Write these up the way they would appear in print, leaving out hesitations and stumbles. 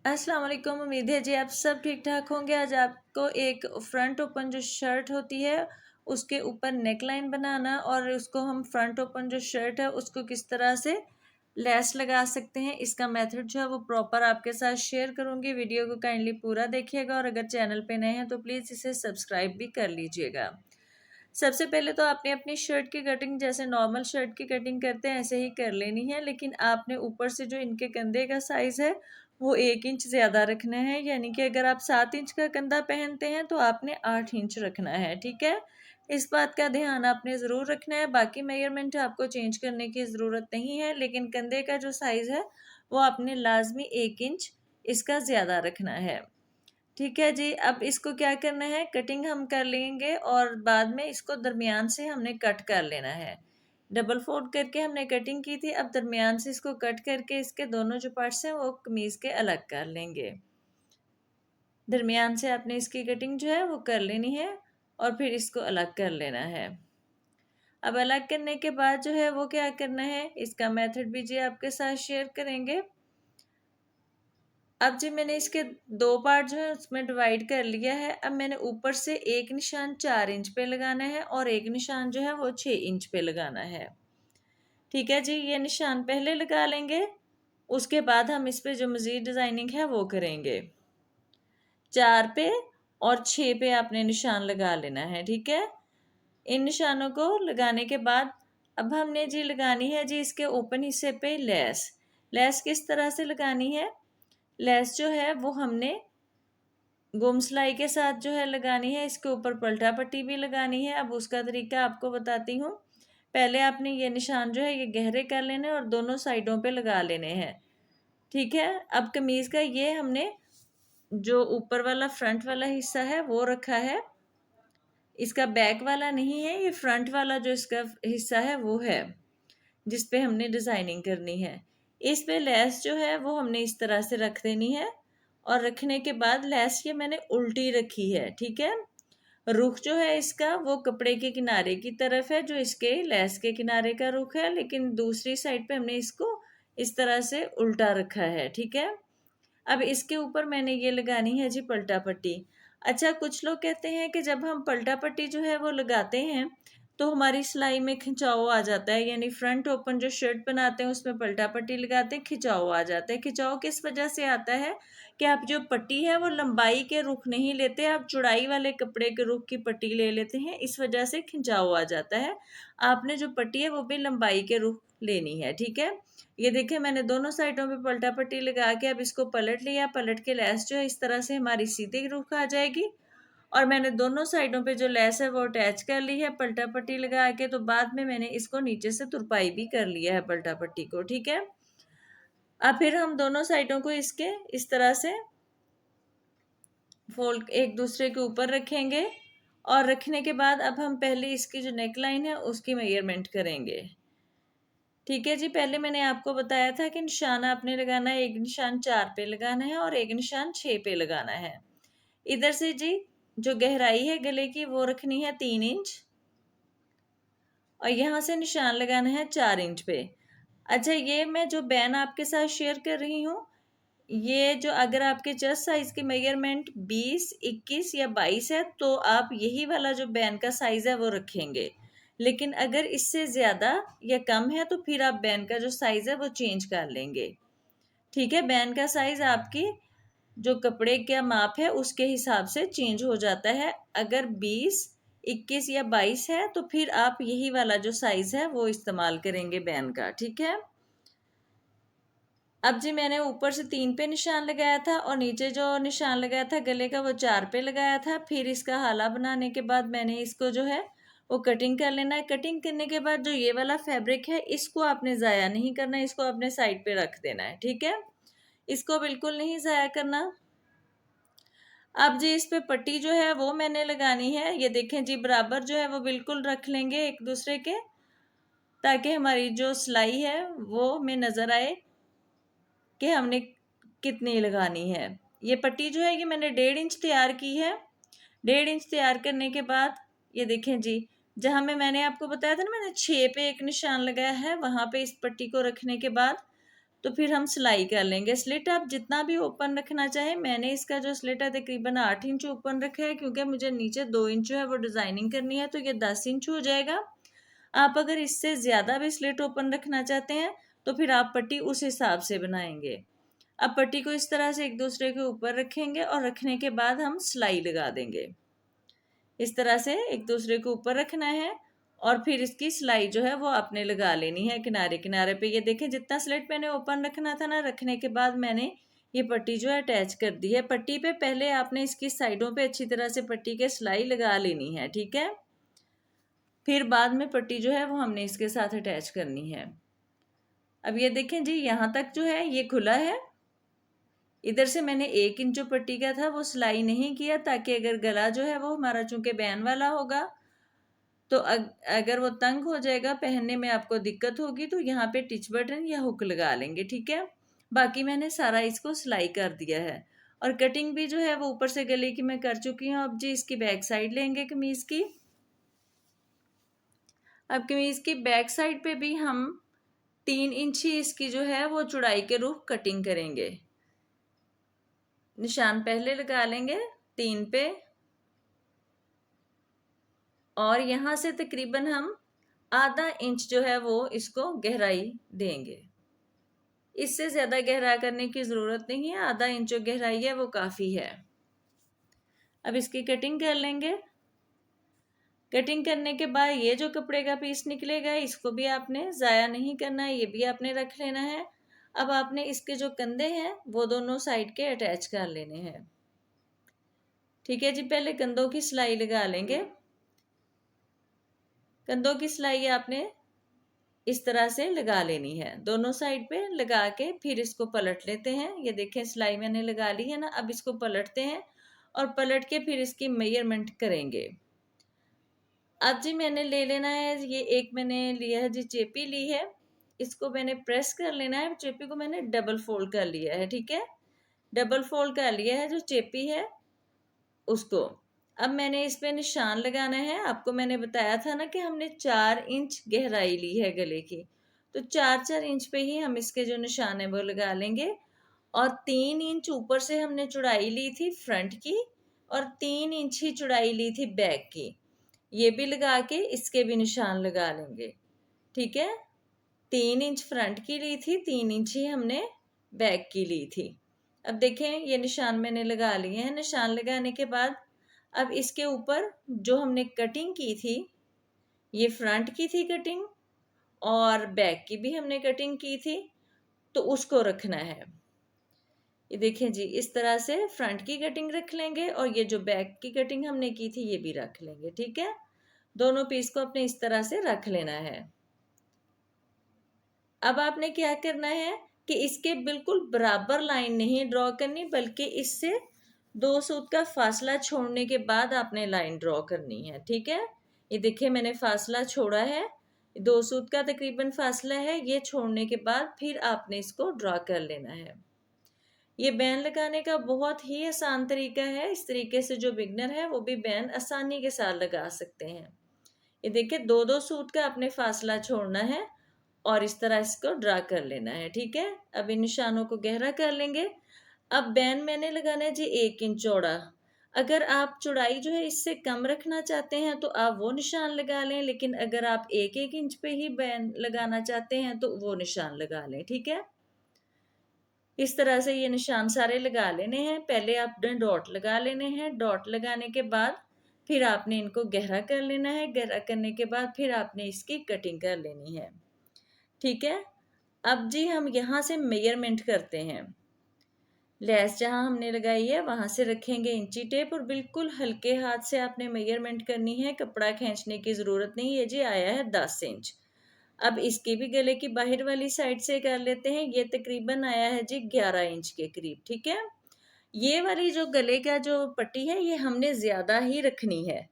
अस्सलाम वालेकुम। उम्मीद है जी आप सब ठीक ठाक होंगे। आज आपको एक फ्रंट ओपन जो शर्ट होती है उसके ऊपर नेक लाइन बनाना और उसको हम फ्रंट ओपन जो शर्ट है उसको किस तरह से लेस लगा सकते हैं, इसका मेथड जो है वो प्रॉपर आपके साथ शेयर करूंगी। वीडियो को काइंडली पूरा देखिएगा और अगर चैनल पे नए हैं तो प्लीज़ इसे सब्सक्राइब भी कर लीजिएगा। सबसे पहले तो आपने अपनी शर्ट की कटिंग जैसे नॉर्मल शर्ट की कटिंग करते हैं ऐसे ही कर लेनी है, लेकिन आपने ऊपर से जो इनके कंधे का साइज़ है वो 1 इंच ज़्यादा रखना है। यानी कि अगर आप 7 इंच का कंधा पहनते हैं तो आपने 8 इंच रखना है, ठीक है? इस बात का ध्यान आपने ज़रूर रखना है। बाकी मेजरमेंट आपको चेंज करने की ज़रूरत नहीं है, लेकिन कंधे का जो साइज़ है वो आपने लाज़मी 1 इंच इसका ज़्यादा रखना है। ठीक है जी। अब इसको क्या करना है, कटिंग हम कर लेंगे और बाद में इसको दरमियान से हमने कट कर लेना है। डबल फोल्ड करके हमने कटिंग की थी, अब दरमियान से इसको कट करके इसके दोनों जो पार्ट्स हैं वो कमीज़ के अलग कर लेंगे। दरमियान से आपने इसकी कटिंग जो है वो कर लेनी है और फिर इसको अलग कर लेना है। अब अलग करने के बाद जो है वो क्या करना है, इसका मेथड भी जी आपके साथ शेयर करेंगे। अब जी मैंने इसके 2 पार्ट जो है उसमें डिवाइड कर लिया है। अब मैंने ऊपर से एक निशान 4 इंच पे लगाना है और एक निशान जो है वो 6 इंच पे लगाना है। ठीक है जी, ये निशान पहले लगा लेंगे, उसके बाद हम इस पे जो मज़ीद डिज़ाइनिंग है वो करेंगे। 4 पे और 6 पे आपने निशान लगा लेना है, ठीक है? इन निशानों को लगाने के बाद अब हमने जी लगानी है जी इसके ओपन हिस्से पे लेस। लेस किस तरह से लगानी है? लेस जो है वो हमने गुम सिलाई के साथ जो है लगानी है, इसके ऊपर पलटा पट्टी भी लगानी है। अब उसका तरीका आपको बताती हूँ। पहले आपने ये निशान जो है ये गहरे कर लेने और दोनों साइडों पे लगा लेने हैं, ठीक है? अब कमीज़ का ये हमने जो ऊपर वाला फ्रंट वाला हिस्सा है वो रखा है, इसका बैक वाला नहीं है, ये फ्रंट वाला जो इसका हिस्सा है वो है जिस पे हमने डिज़ाइनिंग करनी है। इस पे लेस जो है वो हमने इस तरह से रख देनी है और रखने के बाद लेस ये मैंने उल्टी रखी है, ठीक है? रुख जो है इसका वो कपड़े के किनारे की तरफ है, जो इसके लेस के किनारे का रुख है, लेकिन दूसरी साइड पे हमने इसको इस तरह से उल्टा रखा है, ठीक है? अब इसके ऊपर मैंने ये लगानी है जी पलटा पट्टी। अच्छा, कुछ लोग कहते हैं कि जब हम पलटा पट्टी जो है वो लगाते हैं तो हमारी सिलाई में खिंचाव आ जाता है, यानी फ्रंट ओपन जो शर्ट बनाते हैं उसमें पलटा पट्टी लगाते हैं, खिंचाव आ जाता है। खिंचाव किस वजह से आता है कि आप जो पट्टी है वो लंबाई के रुख नहीं लेते, आप चौड़ाई वाले कपड़े के रुख की पट्टी ले लेते हैं, इस वजह से खिंचाव आ जाता है। आपने जो पट्टी है वो भी लंबाई के रुख लेनी है, ठीक है? ये देखिए मैंने दोनों साइडों पे पलटा पट्टी लगा के अब इसको पलट लिया। पलट के लेस जो है इस तरह से हमारी सीधी रुख आ जाएगी और मैंने दोनों साइडों पे जो लेस है वो अटैच कर ली है पलटा पट्टी लगा के। तो बाद में मैंने इसको नीचे से तुरपाई भी कर लिया है पलटा पट्टी को, ठीक है? अब फिर हम दोनों साइडों को इसके इस तरह से फोल्ड एक दूसरे के ऊपर रखेंगे और रखने के बाद अब हम पहले इसकी जो नेक लाइन है उसकी मेजरमेंट करेंगे। ठीक है जी, पहले मैंने आपको बताया था कि निशान आपने लगाना है, एक निशान 4 पे लगाना है और एक निशान 6 पे लगाना है। इधर से जी जो गहराई है गले की वो रखनी है 3 इंच और यहाँ से निशान लगाना है 4 इंच पे। अच्छा, ये मैं जो बैन आपके साथ शेयर कर रही हूँ, ये जो अगर आपके चेस्ट साइज की मेजरमेंट 20, 21 या 22 है तो आप यही वाला जो बैन का साइज है वो रखेंगे। लेकिन अगर इससे ज़्यादा या कम है तो फिर आप बैन का जो साइज है वो चेंज कर लेंगे, ठीक है? बैन का साइज आपकी जो कपड़े का माप है उसके हिसाब से चेंज हो जाता है। अगर 20, 21 या 22 है तो फिर आप यही वाला जो साइज है वो इस्तेमाल करेंगे बैन का, ठीक है? अब जी मैंने ऊपर से 3 पे निशान लगाया था और नीचे जो निशान लगाया था गले का वो 4 पे लगाया था। फिर इसका हाला बनाने के बाद मैंने इसको जो है वो कटिंग कर लेना है। कटिंग करने के बाद जो ये वाला फैब्रिक है इसको आपने ज़ाया नहीं करना है, इसको अपने साइड पे रख देना है, ठीक है? इसको बिल्कुल नहीं ज़ाया करना। अब जी इस पे पट्टी जो है वो मैंने लगानी है। ये देखें जी बराबर जो है वो बिल्कुल रख लेंगे एक दूसरे के, ताकि हमारी जो सिलाई है वो हमें नज़र आए कि हमने कितनी लगानी है। ये पट्टी जो है ये मैंने 1.5 इंच तैयार की है। 1.5 इंच तैयार करने के बाद ये देखें जी, जहाँ मैंने आपको बताया था ना मैंने 6 पे एक निशान लगाया है, वहाँ पे इस पट्टी को रखने के बाद तो फिर हम सिलाई कर लेंगे। स्लिट आप जितना भी ओपन रखना चाहें, मैंने इसका जो स्लिट है तकरीबन 8 इंच ओपन रखा है, क्योंकि मुझे नीचे 2 इंच जो है वो डिज़ाइनिंग करनी है, तो ये 10 इंच हो जाएगा। आप अगर इससे ज़्यादा भी स्लिट ओपन रखना चाहते हैं तो फिर आप पट्टी उस हिसाब से बनाएंगे। अब पट्टी को इस तरह से एक दूसरे के ऊपर रखेंगे और रखने के बाद हम सिलाई लगा देंगे। इस तरह से एक दूसरे के ऊपर रखना है और फिर इसकी सिलाई जो है वो आपने लगा लेनी है किनारे किनारे पे। ये देखें, जितना स्लिट मैंने ओपन रखना था ना, रखने के बाद मैंने ये पट्टी जो है अटैच कर दी है। पट्टी पे पहले आपने इसकी साइडों पे अच्छी तरह से पट्टी के सिलाई लगा लेनी है, ठीक है। फिर बाद में पट्टी जो है वो हमने इसके साथ अटैच करनी है। अब ये देखें जी, यहाँ तक जो है ये खुला है। इधर से मैंने 1 इंच जो पट्टी का था वो सिलाई नहीं किया, ताकि अगर गला जो है वो हमारा चूंकि बैन वाला होगा तो अगर वो तंग हो जाएगा, पहनने में आपको दिक्कत होगी, तो यहाँ पे टिच बटन या हुक लगा लेंगे, ठीक है। बाकी मैंने सारा इसको सिलाई कर दिया है और कटिंग भी जो है वो ऊपर से गले की मैं कर चुकी हूँ। अब जी इसकी बैक साइड लेंगे कमीज़ की। अब कमीज़ की बैक साइड पे भी हम 3 इंच ही इसकी जो है वो चौड़ाई के रूप कटिंग करेंगे। निशान पहले लगा लेंगे 3 पे और यहाँ से तकरीबन हम आधा इंच जो है वो इसको गहराई देंगे। इससे ज़्यादा गहरा करने की ज़रूरत नहीं है, आधा इंच जो गहराई है वो काफ़ी है। अब इसकी कटिंग कर लेंगे। कटिंग करने के बाद ये जो कपड़े का पीस निकलेगा इसको भी आपने ज़ाया नहीं करना है, ये भी आपने रख लेना है। अब आपने इसके जो कंधे हैं वो दोनों साइड के अटैच कर लेने हैं, ठीक है जी। पहले कंधों की सिलाई लगा लेंगे। कंधों की सिलाई आपने इस तरह से लगा लेनी है, दोनों साइड पे लगा के फिर इसको पलट लेते हैं। ये देखें, सिलाई मैंने लगा ली है ना। अब इसको पलटते हैं और पलट के फिर इसकी मेजरमेंट करेंगे। अब जी मैंने ले लेना है, ये एक मैंने लिया है जी, चेपी ली है। इसको मैंने प्रेस कर लेना है। चेपी को मैंने डबल फोल्ड कर लिया है, ठीक है। डबल फोल्ड कर लिया है जो चेपी है उसको। अब मैंने इस पे निशान लगाना है। आपको मैंने बताया था ना कि हमने 4 इंच गहराई ली है गले की, तो 4-4 इंच पे ही हम इसके जो निशान है वो लगा लेंगे। और 3 इंच ऊपर से हमने चौड़ाई ली थी फ्रंट की और 3 इंच ही चौड़ाई ली थी बैक की। ये भी लगा के इसके भी निशान लगा लेंगे, ठीक है। 3 इंच फ्रंट की ली थी, 3 इंच ही हमने बैक की ली थी। अब देखें, ये निशान मैंने लगा लिए हैं। निशान लगाने के बाद अब इसके ऊपर जो हमने कटिंग की थी, ये फ्रंट की थी कटिंग और बैक की भी हमने कटिंग की थी, तो उसको रखना है। ये देखें जी, इस तरह से फ्रंट की कटिंग रख लेंगे और ये जो बैक की कटिंग हमने की थी ये भी रख लेंगे, ठीक है। दोनों पीस को अपने इस तरह से रख लेना है। अब आपने क्या करना है कि इसके बिल्कुल बराबर लाइन नहीं ड्रॉ करनी, बल्कि इससे 2 सूत का फासला छोड़ने के बाद आपने लाइन ड्रॉ करनी है, ठीक है। ये देखिए, मैंने फासला छोड़ा है, 2 सूत का तकरीबन फासला है। ये छोड़ने के बाद फिर आपने इसको ड्रॉ कर लेना है। ये बैन लगाने का बहुत ही आसान तरीका है। इस तरीके से जो बिगनर है वो भी बैन आसानी के साथ लगा सकते हैं। ये देखिए, 2-2 सूत का आपने फासला छोड़ना है और इस तरह इसको ड्रा कर लेना है, ठीक है। अब इन निशानों को गहरा कर लेंगे। अब बैन मैंने लगाना है जी 1 इंच चौड़ा। अगर आप चौड़ाई जो है इससे कम रखना चाहते हैं तो आप वो निशान लगा लें, लेकिन अगर आप 1-1 इंच पे ही बैन लगाना चाहते हैं तो वो निशान लगा लें, ठीक है। इस तरह से ये निशान सारे लगा लेने हैं। पहले आपने डॉट लगा लेने हैं। डॉट लगाने के बाद फिर आपने इनको गहरा कर लेना है। गहरा करने के बाद फिर आपने इसकी कटिंग कर लेनी है, ठीक है। अब जी हम यहाँ से मेजरमेंट करते हैं। लेस जहाँ हमने लगाई है वहाँ से रखेंगे इंची टेप और बिल्कुल हल्के हाथ से आपने मेजरमेंट करनी है। कपड़ा खींचने की ज़रूरत नहीं। ये जी आया है 10 इंच। अब इसकी भी गले की बाहर वाली साइड से कर लेते हैं। ये तकरीबन आया है जी 11 इंच के करीब, ठीक है। ये वाली जो गले का जो पट्टी है ये हमने ज़्यादा ही रखनी है।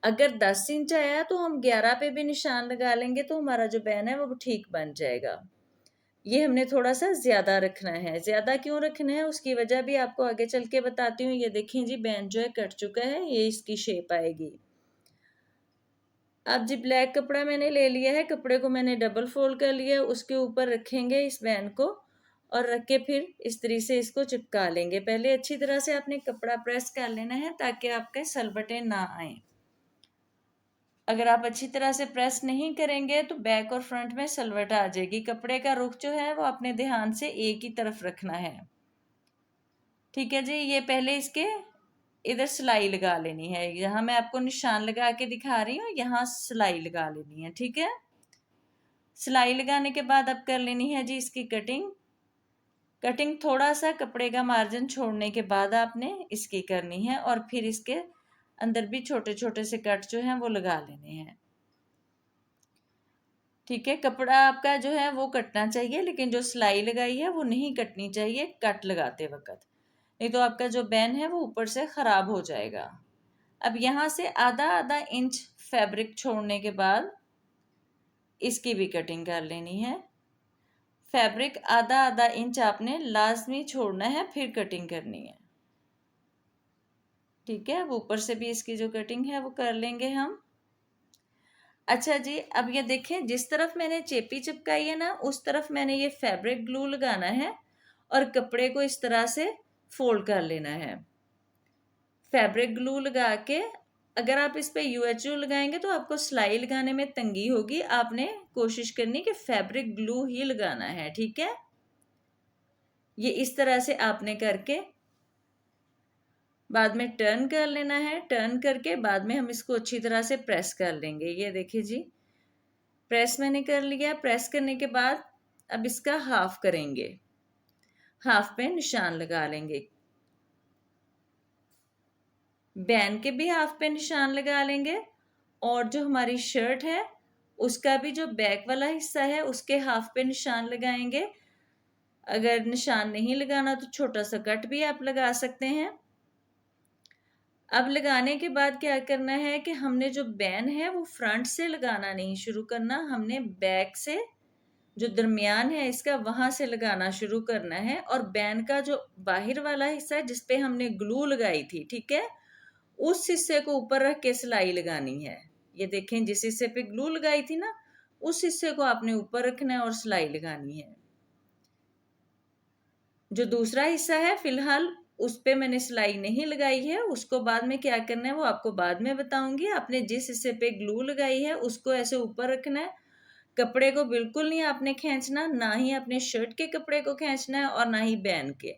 अगर 10 इंच आया तो हम 11 पे भी निशान लगा लेंगे तो हमारा जो बैन है वो ठीक बन जाएगा। ये हमने थोड़ा सा ज़्यादा रखना है। ज़्यादा क्यों रखना है उसकी वजह भी आपको आगे चल के बताती हूँ। ये देखें जी, बैन जो है कट चुका है, ये इसकी शेप आएगी। अब जी ब्लैक कपड़ा मैंने ले लिया है। कपड़े को मैंने डबल फोल्ड कर लिया है, उसके ऊपर रखेंगे इस बैन को और रख के फिर इस तरीके से इसको चिपका लेंगे। पहले अच्छी तरह से आपने कपड़ा प्रेस कर लेना है ताकि आपके सलबटे ना आए। अगर आप अच्छी तरह से प्रेस नहीं करेंगे तो बैक और फ्रंट में सलवट आ जाएगी। कपड़े का रुख जो है वो अपने ध्यान से एक ही तरफ रखना है। ठीक है जी, ये पहले इसके इधर सिलाई लगा लेनी है। यहाँ मैं आपको निशान लगा के दिखा रही हूँ, यहाँ सिलाई लगा लेनी है। ठीक है, सिलाई लगाने के बाद अब कर लेनी है जी इसकी कटिंग। कटिंग थोड़ा सा कपड़े का मार्जिन छोड़ने के बाद आपने इसकी करनी है और फिर इसके अंदर भी छोटे छोटे से कट जो हैं वो लगा लेने हैं। ठीक है, कपड़ा आपका जो है वो कटना चाहिए, लेकिन जो सिलाई लगाई है वो नहीं कटनी चाहिए कट लगाते वक्त, नहीं तो आपका जो बैन है वो ऊपर से ख़राब हो जाएगा। अब यहाँ से आधा आधा इंच फैब्रिक छोड़ने के बाद इसकी भी कटिंग कर लेनी है। फैब्रिक आधा आधा इंच आपने लाजमी छोड़ना है, फिर कटिंग करनी है। ठीक है, अब ऊपर से भी इसकी जो कटिंग है वो कर लेंगे हम। अच्छा जी, अब ये देखें, जिस तरफ मैंने चेपी चिपकाई है ना उस तरफ मैंने ये फैब्रिक ग्लू लगाना है और कपड़े को इस तरह से फोल्ड कर लेना है। फैब्रिक ग्लू लगा के अगर आप इस पे UHU लगाएंगे तो आपको सिलाई लगाने में तंगी होगी। आपने कोशिश करनी कि फैब्रिक ग्लू ही लगाना है। ठीक है, ये इस तरह से आपने करके बाद में टर्न कर लेना है। टर्न करके बाद में हम इसको अच्छी तरह से प्रेस कर लेंगे। ये देखिए जी, प्रेस मैंने कर लिया। प्रेस करने के बाद अब इसका हाफ करेंगे, हाफ पे निशान लगा लेंगे। बैन के भी हाफ पे निशान लगा लेंगे और जो हमारी शर्ट है उसका भी जो बैक वाला हिस्सा है उसके हाफ पे निशान लगाएंगे। अगर निशान नहीं लगाना तो छोटा सा कट भी आप लगा सकते हैं। अब लगाने के बाद क्या करना है कि हमने जो बैन है वो फ्रंट से लगाना नहीं शुरू करना, हमने बैक से जो दरमियान है इसका वहां से लगाना शुरू करना है। और बैन का जो बाहर वाला हिस्सा है जिसपे हमने ग्लू लगाई थी, ठीक है, उस हिस्से को ऊपर रख के सिलाई लगानी है। ये देखें, जिस हिस्से पे ग्लू लगाई थी ना उस हिस्से को आपने ऊपर रखना है और सिलाई लगानी है। जो दूसरा हिस्सा है फिलहाल उस पे मैंने सिलाई नहीं लगाई है, उसको बाद में क्या करना है वो आपको बाद में बताऊंगी। आपने जिस हिस्से पे ग्लू लगाई है उसको ऐसे ऊपर रखना है। कपड़े को बिल्कुल नहीं आपने खींचना, ना ही अपने शर्ट के कपड़े को खींचना है और ना ही बैन के।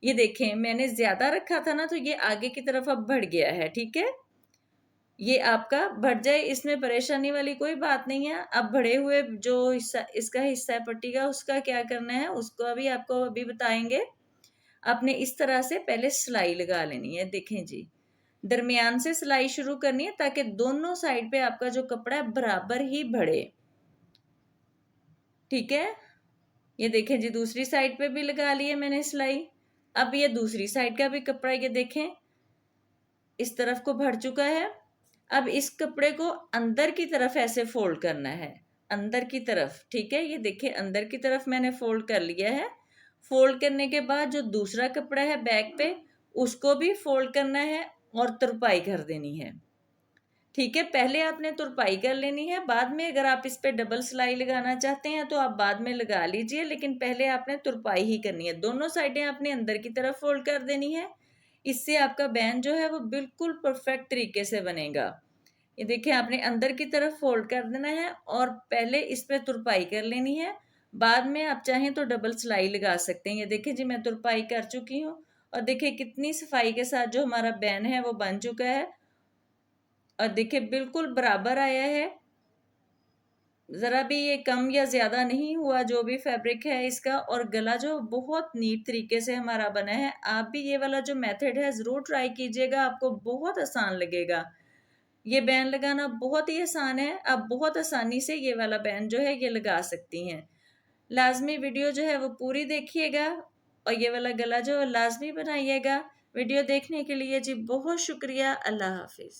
ये देखें, मैंने ज्यादा रखा था ना तो ये आगे की तरफ अब बढ़ गया है। ठीक है, ये आपका बढ़ जाए इसमें परेशानी वाली कोई बात नहीं है। अब बढ़े हुए जो हिस्सा इसका हिस्सा है पट्टी का उसका क्या करना है उसको अभी आपको अभी बताएंगे। आपने इस तरह से पहले सिलाई लगा लेनी है। देखें जी, दरमियान से सिलाई शुरू करनी है ताकि दोनों साइड पे आपका जो कपड़ा है बराबर ही बढ़े। ठीक है, ये देखें जी, दूसरी साइड पे भी लगा ली है मैंने सिलाई। अब ये दूसरी साइड का भी कपड़ा ये देखें इस तरफ को भर चुका है। अब इस कपड़े को अंदर की तरफ ऐसे फोल्ड करना है, अंदर की तरफ। ठीक है, ये देखिए अंदर की तरफ मैंने फोल्ड कर लिया है। फोल्ड करने के बाद जो दूसरा कपड़ा है बैक पे उसको भी फोल्ड करना है और तुरपाई कर देनी है। ठीक है, पहले आपने तुरपाई कर लेनी है, बाद में अगर आप इस पे डबल सिलाई लगाना चाहते हैं तो आप बाद में लगा लीजिए, लेकिन पहले आपने तुरपाई ही करनी है। दोनों साइडें आपने अंदर की तरफ फोल्ड कर देनी है। इससे आपका बैन जो है वो बिल्कुल परफेक्ट तरीके से बनेगा। ये देखिए, आपने अंदर की तरफ फोल्ड कर देना है और पहले इस पे तुरपाई कर लेनी है। बाद में आप चाहें तो डबल सिलाई लगा सकते हैं। ये देखिए जी, मैं तुरपाई कर चुकी हूँ और देखिए कितनी सफाई के साथ जो हमारा बैन है वो बन चुका है और देखिए बिल्कुल बराबर आया है। ज़रा भी ये कम या ज़्यादा नहीं हुआ जो भी फैब्रिक है इसका। और गला जो बहुत नीट तरीके से हमारा बना है। आप भी ये वाला जो मेथड है ज़रूर ट्राई कीजिएगा, आपको बहुत आसान लगेगा। ये बैन लगाना बहुत ही आसान है, आप बहुत आसानी से ये वाला बैन जो है ये लगा सकती हैं। लाजमी वीडियो जो है वो पूरी देखिएगा और ये वाला गला जो लाजमी बनाइएगा। वीडियो देखने के लिए जी बहुत शुक्रिया। अल्लाह हाफिज़।